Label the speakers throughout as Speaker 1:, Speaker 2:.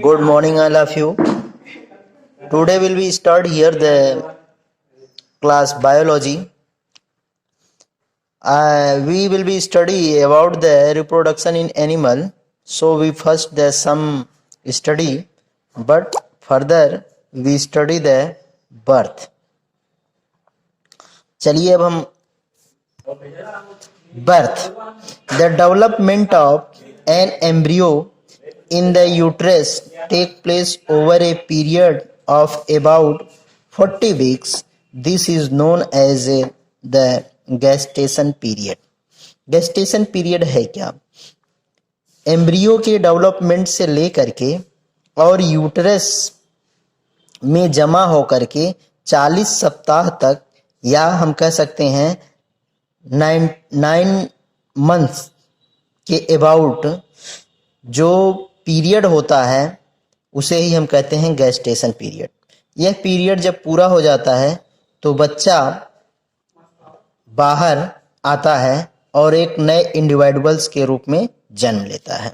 Speaker 1: Good morning, all of you. Today will we start here the class biology. We will be study about the reproduction in animal. So we first the some study, but further we study the birth. चलिए अब हम birth, the development of an embryo in the uterus take place over a period of about 40 weeks. This is known as the gestation period. gestation period है क्या? Embryo के development से लेकर के और यूटरस में जमा होकर के 40 सप्ताह तक, या हम कह सकते हैं 9 मंथ्स के अबाउट जो पीरियड होता है उसे ही हम कहते हैं गेस्टेशन पीरियड. यह पीरियड जब पूरा हो जाता है तो बच्चा बाहर आता है और एक नए इंडिविजुअल्स के रूप में जन्म लेता है.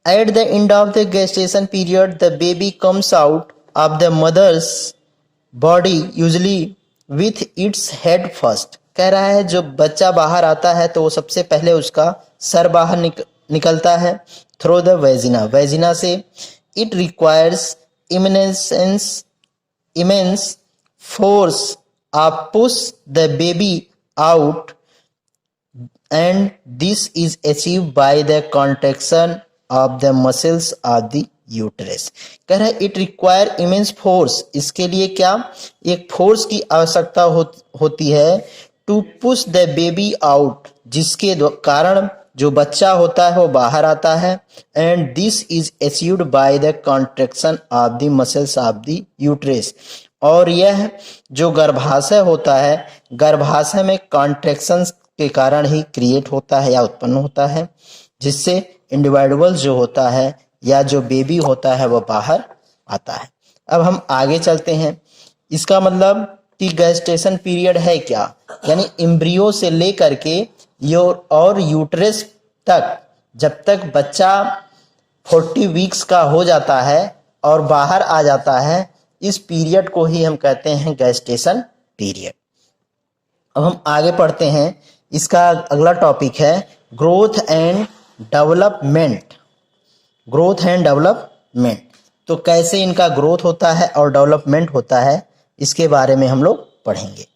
Speaker 1: At the end of the gestation period, the baby comes out of the mother's body usually with its head first. कह रहा है जो बच्चा बाहर आता है तो वो सबसे पहले उसका सर बाहर निकलता है थ्रू द वेजिना से. It requires immense force of push the baby out, and this is achieved by the contraction of the muscles of the uterus. कह रहा है इट रिक्वायर इमेंस फोर्स. इसके लिए क्या एक फोर्स की आवश्यकता होती है to push the baby out, जिसके कारण जो बच्चा होता है वो बाहर आता है. And this is achieved by the contraction of the muscles of the uterus. और यह जो गर्भाशय होता है, गर्भाशय में कॉन्ट्रैक्शन के कारण ही क्रिएट होता है या उत्पन्न होता है, जिससे इंडिविजुअल जो होता है या जो बेबी होता है वो बाहर आता है. अब हम आगे चलते हैं. इसका मतलब कि गेस्टेशन पीरियड है क्या, यानी एम्ब्रियो से लेकर के और यूटरस तक, जब तक बच्चा 40 वीक्स का हो जाता है और बाहर आ जाता है, इस पीरियड को ही हम कहते हैं गेस्टेशन पीरियड. अब हम आगे पढ़ते हैं. इसका अगला टॉपिक है growth and development. Growth and development, तो कैसे इनका ग्रोथ होता है और डेवलपमेंट होता है, इसके बारे में हम लोग पढ़ेंगे.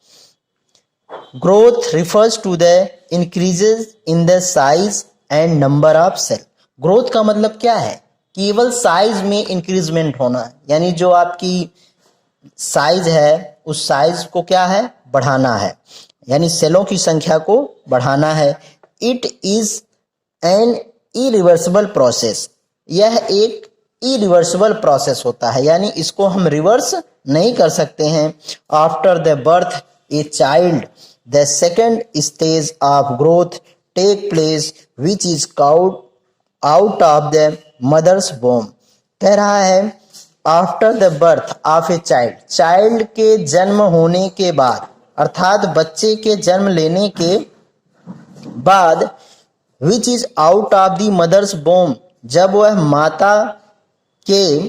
Speaker 1: Growth refers to the increases in the size and number of cell. Growth का मतलब क्या है? केवल साइज में इंक्रीजमेंट होना, यानी जो आपकी साइज है उस साइज को क्या है, बढ़ाना है, यानी सेलों की संख्या को बढ़ाना है. It is an irreversible process. यह एक इरिवर्सिबल प्रोसेस होता है, यानी इसको हम रिवर्स नहीं कर सकते हैं. After the birth a child the second stage of growth take place which is out of the mother's womb. कह रहा है after the birth of a child, child के जन्म होने के बाद, अर्थात बच्चे के जन्म लेने के बाद, which is out of the mother's womb, जब वह माता के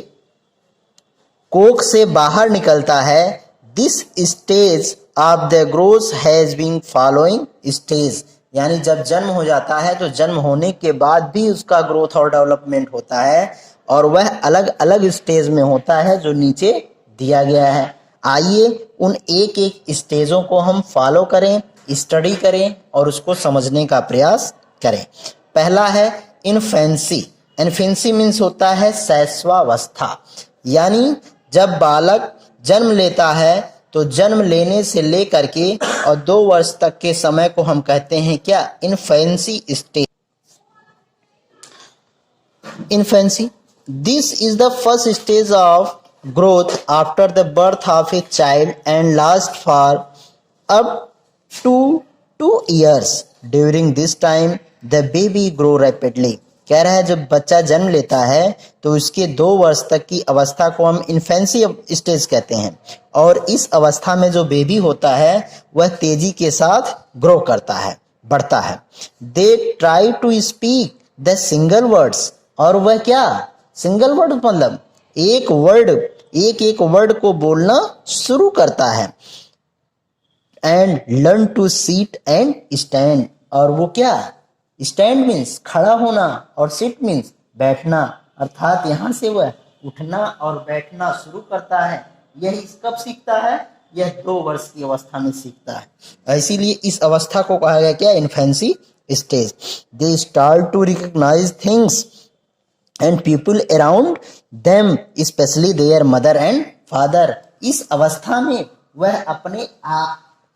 Speaker 1: कोख से बाहर निकलता है. This stage of the growth has been following stage, यानी जब जन्म हो जाता है तो जन्म होने के बाद भी उसका ग्रोथ और डेवलपमेंट होता है, और वह अलग अलग स्टेज में होता है जो नीचे दिया गया है. आइए उन एक एक स्टेजों को हम फॉलो करें, स्टडी करें और उसको समझने का प्रयास करें. पहला है इन्फेंसी. इन्फेंसी मीन्स होता है शैशवावस्था, यानी जब बालक जन्म लेता है तो जन्म लेने से लेकर के और 2 वर्ष तक के समय को हम कहते हैं क्या, infancy stage. Infancy, this is the first stage of growth after the birth of a child and last for up to 2 years. During this time the baby grow rapidly. कह रहा है जब बच्चा जन्म लेता है तो उसके 2 वर्ष तक की अवस्था को हम इन्फेंसी स्टेज कहते हैं, और इस अवस्था में जो बेबी होता है वह तेजी के साथ ग्रो करता है, बढ़ता है. They try to speak the single words, और वह क्या सिंगल वर्ड मतलब एक वर्ड, एक वर्ड को बोलना शुरू करता है। And learn to sit and stand, और वो क्या, स्टैंड मीन्स खड़ा होना और सीट मीन्स बैठना, अर्थात यहाँ से वह उठना और बैठना शुरू करता है। यह कब सीखता है, यह 2 वर्ष की अवस्था में सीखता है। इसीलिए इस अवस्था को कहा गया क्या, infancy stage. They start to recognise things and people around them, specially their mother and father. इस अवस्था में वह अपने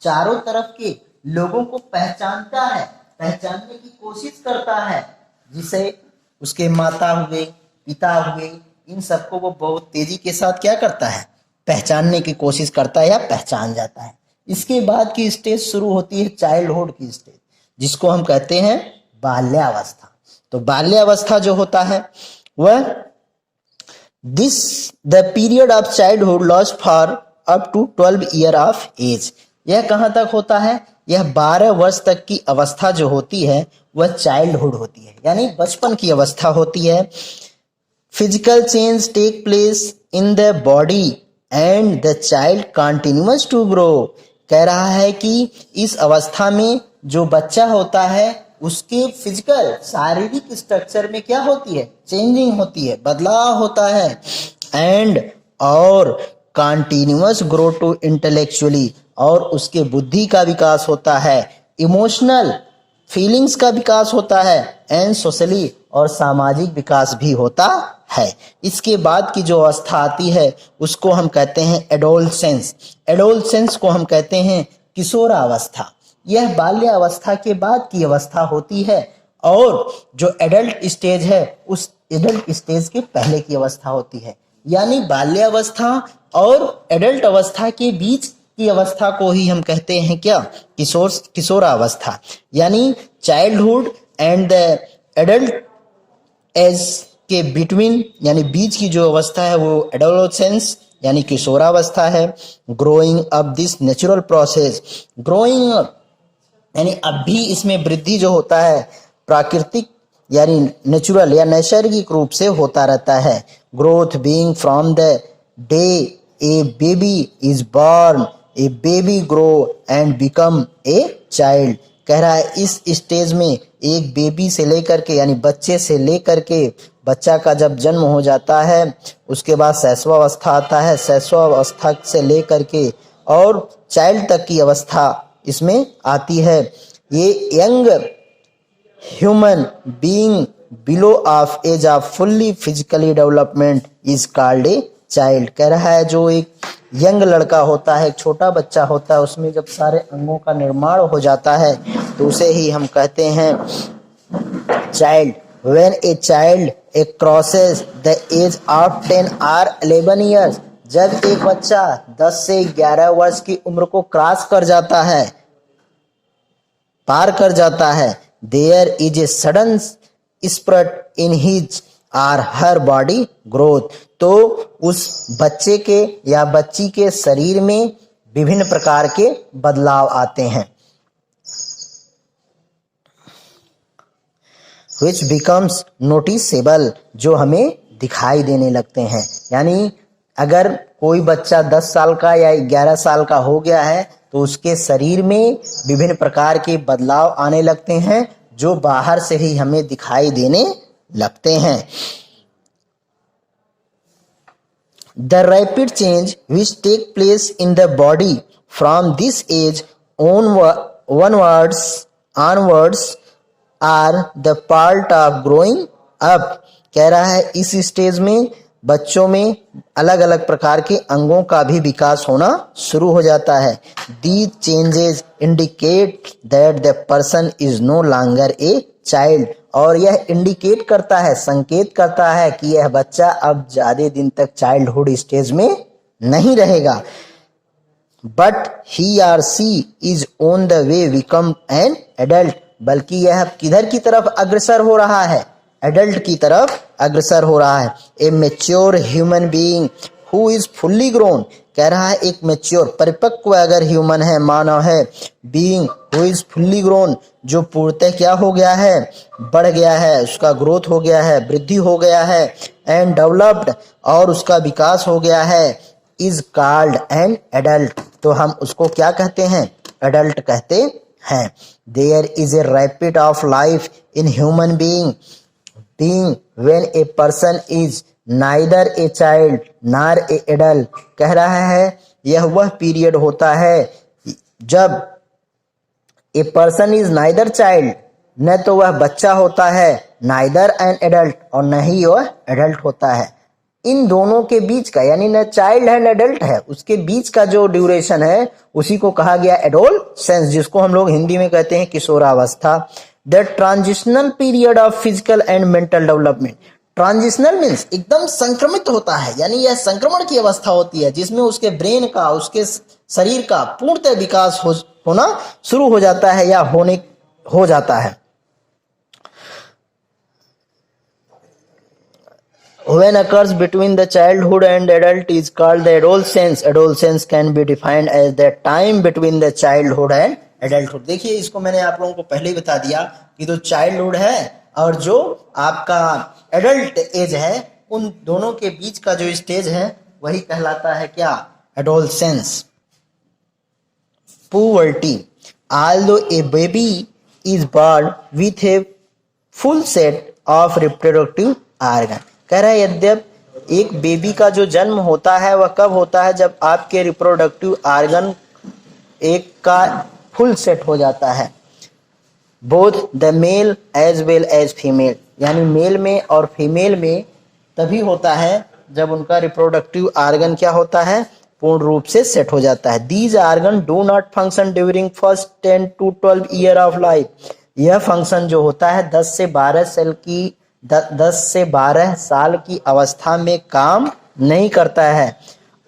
Speaker 1: चारों तरफ के लोगों को पहचानता है, पहचानने की कोशिश करता है, जिसे उसके माता हुए, पिता हुए, इन सबको वो बहुत तेजी के साथ क्या करता है, पहचानने की कोशिश करता है या पहचान जाता है। इसके बाद की स्टेज शुरू होती है चाइल्डहुड की स्टेज, जिसको हम कहते हैं बाल्यावस्था। तो बाल्यावस्था जो होता है वह this the period of childhood last for up to 12 year of age. यह कहाँ तक होता है, यह 12 वर्ष तक की अवस्था जो होती है वह चाइल्डहुड होती है, यानी बचपन की अवस्था होती है। Physical change take place in the body and the child continuous to grow. कह रहा है कि इस अवस्था में जो बच्चा होता है उसके फिजिकल शारीरिक स्ट्रक्चर में क्या होती है, चेंजिंग होती है, बदलाव होता है। एंड और कंटिन्यूअस ग्रो टू इंटेलेक्चुअली, और उसके बुद्धि का विकास होता है, इमोशनल फीलिंग्स का विकास होता है, एंड सोशली और सामाजिक विकास भी होता है। इसके बाद की जो अवस्था आती है उसको हम कहते हैं एडोलसेंस। एडोलसेंस को हम कहते हैं किशोरावस्था। यह बाल्य अवस्था के बाद की अवस्था होती है, और जो एडल्ट स्टेज है उस एडल्ट स्टेज के पहले की अवस्था होती है। यानी बाल्यावस्था और एडल्ट अवस्था के बीच की अवस्था को ही हम कहते हैं क्या, किशोरावस्था। यानी childhood and the adult age के बिटवीन, यानी बीच की जो अवस्था है वो एडोलेसेंस यानी किशोरावस्था है। Growing up this natural process, growing up यानी अब भी इसमें वृद्धि जो होता है प्राकृतिक यानी नेचुरल या नैसर्गिक रूप से होता रहता है। Growth being from the day A baby is born, A baby grow and become a child. कह रहा है इस स्टेज में एक बेबी से लेकर के यानी बच्चे से लेकर के, बच्चा का जब जन्म हो जाता है उसके बाद शैशवावस्था आता है, शैशवावस्था से लेकर के और चाइल्ड तक की अवस्था इसमें आती है। ये young human being below of age of fully physically development is called a child. कह रहा है जो एक यंग लड़का होता है, एक छोटा बच्चा होता है, उसमें जब सारे अंगों का निर्माण हो जाता है तो उसे ही हम कहते हैं child. When a child a crosses the age of 10 or 11 years, जब एक बच्चा 10 से 11 वर्ष की उम्र को क्रॉस कर जाता है, पार कर जाता है, there is a sudden spurt in his or her body growth. तो उस बच्चे के या बच्ची के शरीर में विभिन्न प्रकार के बदलाव आते हैं, which becomes noticeable, जो हमें दिखाई देने लगते हैं। यानी अगर कोई बच्चा 10 साल का या 11 साल का हो गया है तो उसके शरीर में विभिन्न प्रकार के बदलाव आने लगते हैं जो बाहर से ही हमें दिखाई देने लगते हैं। The rapid change which take place in the body from this age onwards are the part of growing up। कह रहा है इस स्टेज में बच्चों में अलग अलग प्रकार के अंगों का भी विकास होना शुरू हो जाता है। These changes indicate that the person is no longer a child, और यह इंडिकेट करता है, संकेत करता है कि यह बच्चा अब ज्यादा दिन तक चाइल्डहुड स्टेज में नहीं रहेगा। But he or she is on the way become an adult, बल्कि यह किधर की तरफ अग्रसर हो रहा है, एडल्ट की तरफ अग्रसर हो रहा है। ए mature human being who is fully grown, कह रहा है एक मैच्योर परिपक्व अगर ह्यूमन है, मानव है, being who is fully grown, जो पूर्णतः क्या हो गया है, बढ़ गया है, उसका ग्रोथ हो गया है, वृद्धि हो गया है, एंड डेवलप्ड, और उसका विकास हो गया है, इज कॉल्ड एन एडल्ट, तो हम उसको क्या कहते हैं, एडल्ट कहते हैं। There is a rapid of life in human being when a person is neither a child nor a adult, कह रहा है यह वह पीरियड होता है जब a person is neither child, न तो वह बच्चा होता है, नाइदर एन एडल्ट, और न ही वह एडल्ट होता है। इन दोनों के बीच का, यानी न चाइल्ड है न एडल्ट है, उसके बीच का जो ड्यूरेशन है उसी को कहा गया एडोलसेंस, जिसको हम लोग हिंदी में कहते हैं किशोरावस्था। The transitional period of physical and mental development, transitional means एकदम संक्रमित होता है, यानी यह संक्रमण की अवस्था होती है जिसमें उसके ब्रेन का, उसके शरीर का पूर्णतः विकास होना शुरू हो जाता है या हो जाता है। When occurs between the childhood and adult is called the adolescence. Adolescence can be defined as the time between the childhood and adulthood. देखिए इसको मैंने आप लोगों को पहले ही बता दिया कि जो चाइल्डहुड है और जो आपका एडल्ट एज है, उन दोनों के बीच का जो स्टेज है वही कहलाता है क्या, adolescence. Puberty, although a baby is born with a full set of reproductive organ, कह रहा है यद्यपि एक बेबी का जो जन्म होता है वह कब होता है, जब आपके रिप्रोडक्टिव आर्गन एक का फुल सेट हो जाता है। Both the male as well as female, यानी मेल में और फीमेल में तभी होता है जब उनका रिप्रोडक्टिव आर्गन क्या होता है, पूर्ण रूप से सेट हो जाता है। These organ do not function during first 10 to 12 year of life, यह फंक्शन जो होता है 10 से 12 साल की अवस्था में काम नहीं करता है।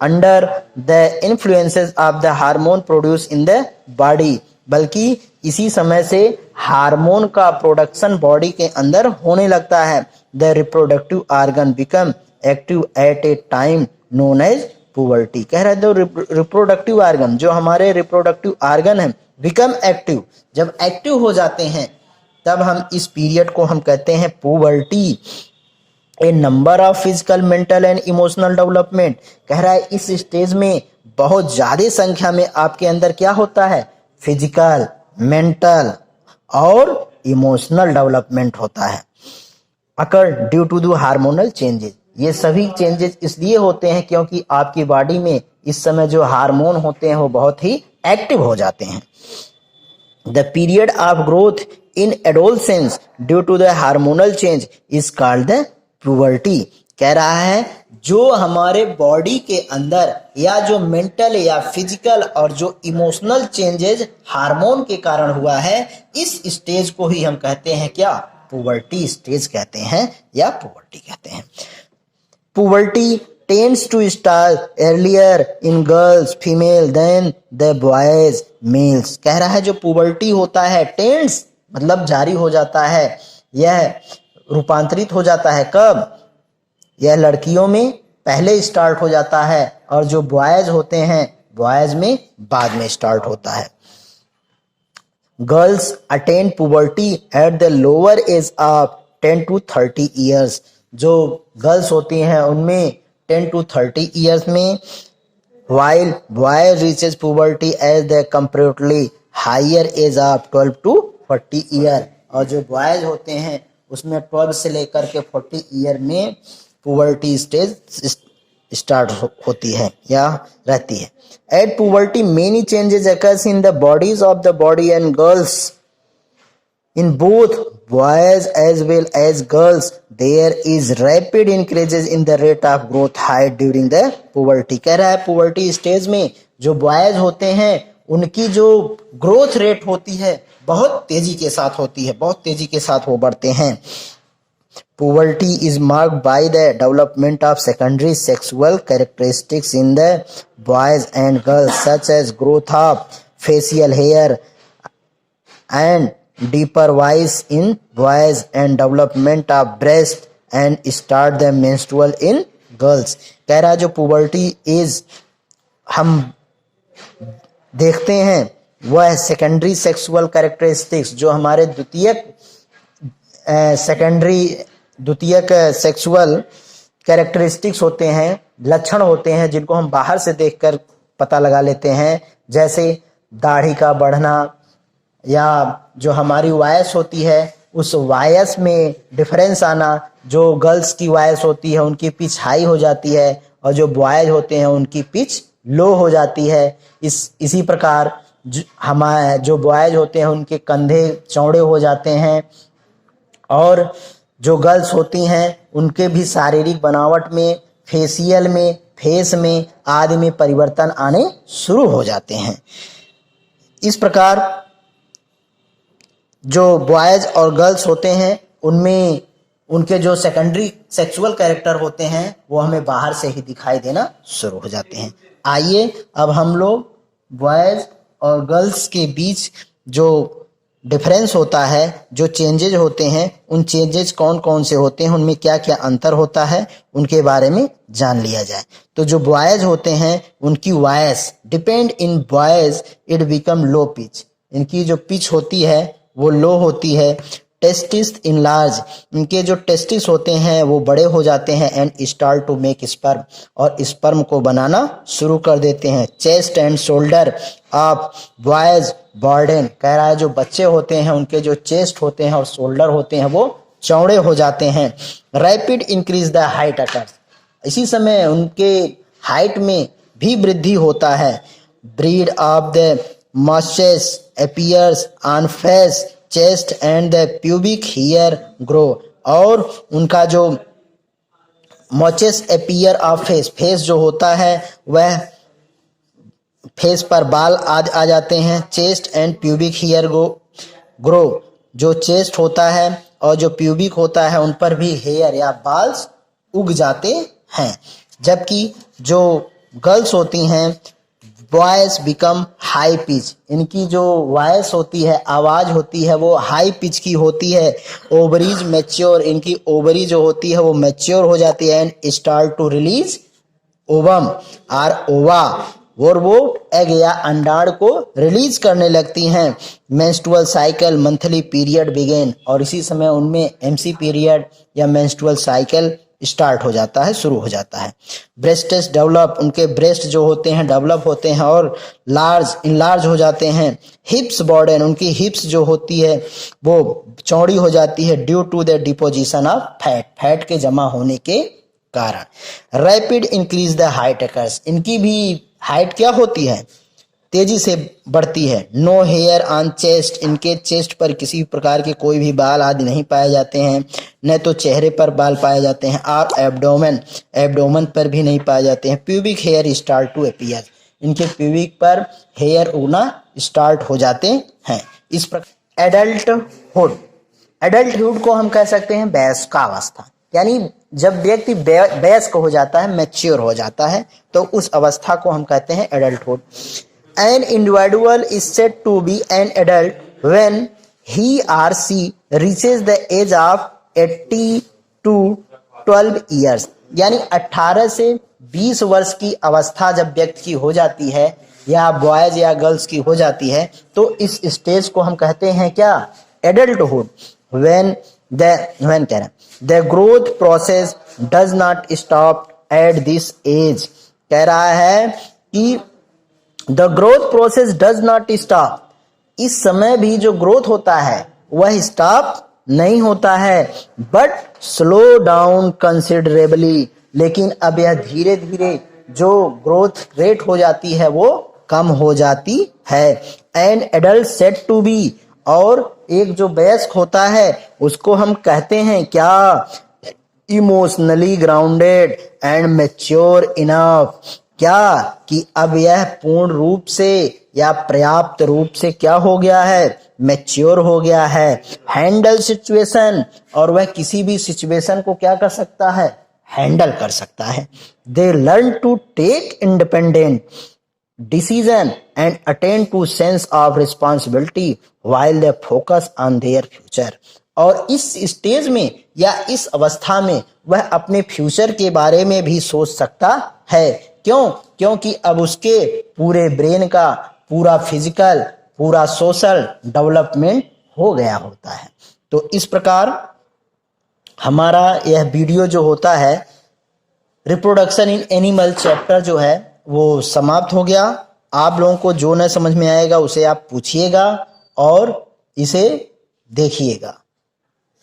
Speaker 1: Under the influences of the hormone produce in the body, बल्कि इसी समय से हार्मोन का प्रोडक्शन बॉडी के अंदर होने लगता है। The reproductive organ become active at a time known as puberty, कह रहे तो रिप्रोडक्टिव आर्गन, जो हमारे रिप्रोडक्टिव आर्गन है, बिकम एक्टिव, जब एक्टिव हो जाते हैं तब हम इस पीरियड को हम कहते हैं puberty. A number of physical, mental and emotional development, कह रहा है इस स्टेज में बहुत ज्यादा संख्या में आपके अंदर क्या होता है, फिजिकल, मेंटल और इमोशनल डेवलपमेंट होता है। Occur due to the hormonal changes, ये सभी चेंजेस इसलिए होते हैं क्योंकि आपकी बॉडी में इस समय जो हार्मोन होते हैं वो बहुत ही एक्टिव हो जाते हैं। The period of growth in adolescence due to the hormonal change is called the puberty, कह रहा है जो हमारे बॉडी के अंदर या जो मेंटल या फिजिकल और जो इमोशनल चेंजेस हार्मोन के कारण हुआ है, इस स्टेज को ही हम कहते हैं क्या, पुबर्टी स्टेज कहते हैं या पुबर्टी कहते हैं। Puberty tends to start earlier in girls female than the boys males, कह रहा है जो पुबर्टी होता है, टेंड्स मतलब जारी हो जाता है, यह रूपांतरित हो जाता है कब, यह लड़कियों में पहले स्टार्ट हो जाता है और जो बॉयज होते हैं बॉयज में बाद में स्टार्ट होता है। Girls attain puberty at the lower age of 10 to 30 years, जो गर्ल्स होती हैं उनमें 10 to 30 ईयर्स में, while boys reaches puberty as the comparatively higher age of 12 to 40 year, और जो बॉयज होते हैं उसमें 12 से लेकर के 40 ईयर में पुबर्टी स्टेज स्टार्ट होती है या रहती है। At puberty many changes occurs in the bodies of the body and girls, in both boys as well as girls there is rapid increases in the rate of growth height during the puberty, कह रहा है puberty stage में जो boys होते हैं उनकी जो growth rate होती है बहुत तेजी के साथ होती है, बहुत तेजी के साथ वो बढ़ते हैं। Puberty is marked by the development of secondary sexual characteristics in the boys and girls, such as growth of facial hair and deeper voice in boys and development of breast and start the menstrual in girls. कह रहा है जो puberty as हम देखते हैं वह secondary sexual characteristics, जो हमारे द्वितीयक सेक्सुअल कैरेक्टरिस्टिक्स होते हैं, लक्षण होते हैं जिनको हम बाहर से देखकर पता लगा लेते हैं, जैसे दाढ़ी का बढ़ना या जो हमारी वॉयस होती है उस वॉयस में डिफरेंस आना। जो गर्ल्स की वॉयस होती है उनकी पिच हाई हो जाती है और जो बॉयज होते हैं उनकी पिच लो हो जाती है। इसी प्रकार हमारे जो बॉयज होते हैं उनके कंधे चौड़े हो जाते हैं और जो गर्ल्स होती हैं उनके भी शारीरिक बनावट में, फेसियल में, फेस में आदि में परिवर्तन आने शुरू हो जाते हैं। इस प्रकार जो बॉयज और गर्ल्स होते हैं उनमें उनके जो सेकेंडरी सेक्सुअल कैरेक्टर होते हैं वो हमें बाहर से ही दिखाई देना शुरू हो जाते हैं। आइए अब हम लोग बॉयज और गर्ल्स के बीच जो डिफरेंस होता है, जो चेंजेज होते हैं, उन चेंजेज कौन कौन से होते हैं, उनमें क्या क्या अंतर होता है, उनके बारे में जान लिया जाए। तो जो बॉयज होते हैं उनकी voice depend in boys it become low pitch, इनकी जो पिच होती है वो लो होती है। टेस्टिस इनलार्ज, इनके जो टेस्टिस होते हैं वो बड़े हो जाते हैं and start to make sperm, और स्पर्म को बनाना शुरू कर देते हैं। Chest and shoulder of boys broaden, कह रहा है जो बच्चे होते हैं उनके जो चेस्ट होते हैं और शोल्डर होते हैं वो चौड़े हो जाते हैं। Rapid increase the height occurs, इसी समय उनके हाइट में भी वृद्धि होता है। Beard of the moustaches appears on face, chest and the pubic hair grow, और उनका जो moustaches appear of face, face जो होता है वह फेस पर बाल आ जाते हैं। Chest and pubic hair grow, जो चेस्ट होता है और जो प्यूबिक होता है उन पर भी हेयर या बाल्स उग जाते हैं। जबकि जो गर्ल्स होती हैं वॉइस बिकम हाई पिच, इनकी जो वॉइस होती है, आवाज होती है वो हाई पिच की होती है। ओवरीज मैच्योर, इनकी ओवरी जो होती है वो मैच्योर हो जाती है and start to release ovum or ova, और वो एग या अंडाण को रिलीज करने लगती हैं। Menstrual cycle monthly period begin, और इसी समय उनमें एमसी पीरियड या मेंस्ट्रुअल साइकिल स्टार्ट हो जाता है, शुरू हो जाता है। ब्रेस्टेस डेवलप, उनके ब्रेस्ट जो होते हैं डेवलप होते हैं और इनलार्ज हो जाते हैं। हिप्स बॉर्डन, उनकी हिप्स जो होती है वो चौड़ी हो जाती है due to the deposition of fat, fat के जमा होने के कारण। Rapid increase the height occurs, इनकी भी हाइट क्या होती है, तेजी से बढ़ती है। नो हेयर ऑन चेस्ट, इनके चेस्ट पर किसी प्रकार के कोई भी बाल आदि नहीं पाए जाते हैं, न तो चेहरे पर बाल पाए जाते हैं, और एब्डोमेन, एब्डोमेन पर भी नहीं पाए जाते हैं। Pubic hair start to appear, इनके प्यूबिक पर हेयर उगना स्टार्ट हो जाते हैं। इस प्रकार एडल्टहुड, एडल्टहुड को हम कह सकते हैं वयस्कावस्था, यानी जब व्यक्ति वयस्क हो जाता है, मैच्योर हो जाता है, तो उस अवस्था को हम कहते हैं adulthood. An individual is said to be an adult when he or she reaches the age of 80 to 12 years, यानी 18 से 20 वर्ष की अवस्था जब व्यक्ति की हो जाती है या बॉयज या गर्ल्स की हो जाती है तो इस स्टेज को हम कहते हैं क्या, adulthood. when the growth process does not stop at this age, कह रहा है कि the growth process does not stop, इस समय भी जो ग्रोथ होता है वह स्टॉप नहीं होता है, बट स्लो डाउन कंसिडरेबली, लेकिन अब यह धीरे धीरे जो ग्रोथ रेट हो जाती है वो कम हो जाती है। An adult set to be, और एक जो वयस्क होता है उसको हम कहते हैं क्या, emotionally grounded and mature enough, क्या कि अब यह पूर्ण रूप से या पर्याप्त रूप से क्या हो गया है, मैच्योर हो गया है। हैंडल सिचुएशन, और वह किसी भी सिचुएशन को क्या कर सकता है, हैंडल कर सकता है। They learn to take independent decision and attain to sense of responsibility while they focus on their future, और इस स्टेज में या इस अवस्था में वह अपने फ्यूचर के बारे में भी सोच सकता है। क्यों? क्योंकि अब उसके पूरे ब्रेन का पूरा फिजिकल, पूरा सोशल डेवलपमेंट हो गया होता है। तो इस प्रकार हमारा यह वीडियो जो होता है रिप्रोडक्शन इन एनिमल चैप्टर जो है वो समाप्त हो गया। आप लोगों को जो न समझ में आएगा उसे आप पूछिएगा और इसे देखिएगा।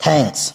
Speaker 1: थैंक्स।